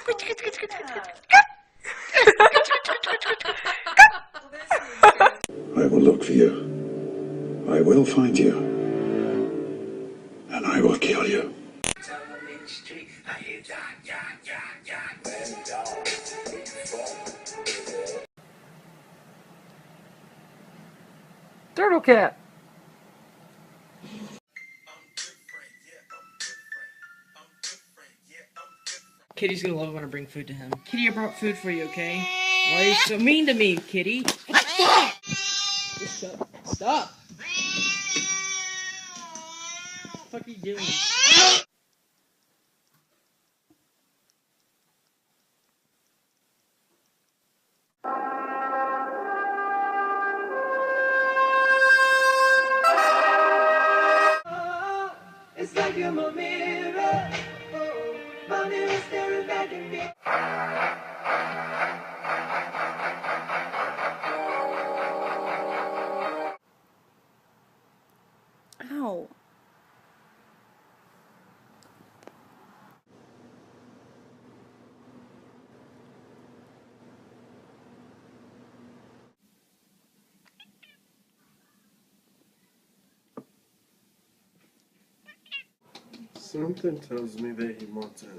I will look for you. I will find you. And I will kill you. Turtle cat. Kitty's gonna love it when I bring food to him. Kitty, I brought food for you, okay? Why are you so mean to me, Kitty? Just shut. Stop! What the fuck are you doing? It's like you're my mirror. Oh, my mirror staring back at me. Ow. Something tells me that he wants in.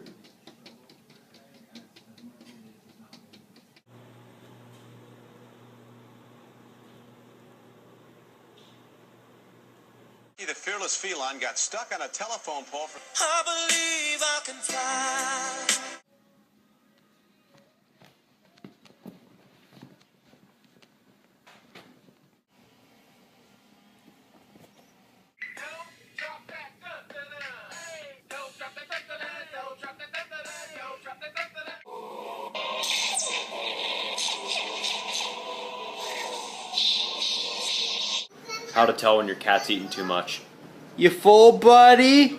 The fearless feline got stuck on a telephone pole for... I believe I can fly. How to tell when your cat's eating too much. You full, buddy?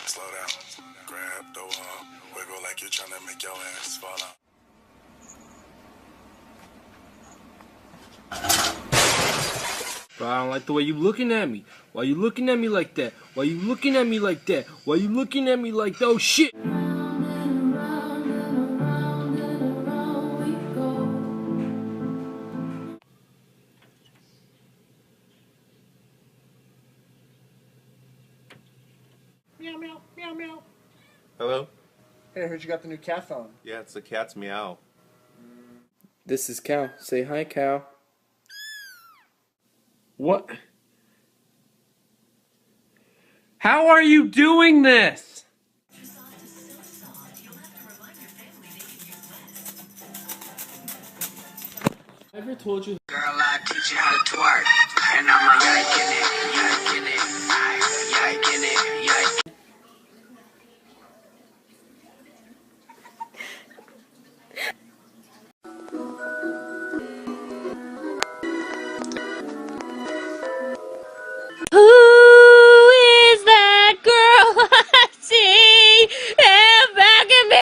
Slow down. Grab the wall. Wiggle like you're trying to make your ass fall out. Bro, I don't like the way you looking at me. Why you looking at me like that? Why you looking at me like that? Why you looking at me like that? Oh shit! Meow, meow, meow, meow. Hello? Hey, I heard you got the new cat phone. Yeah, it's the cat's meow. This is Cal. Say hi, Cal. What? How are you doing this? I ever told you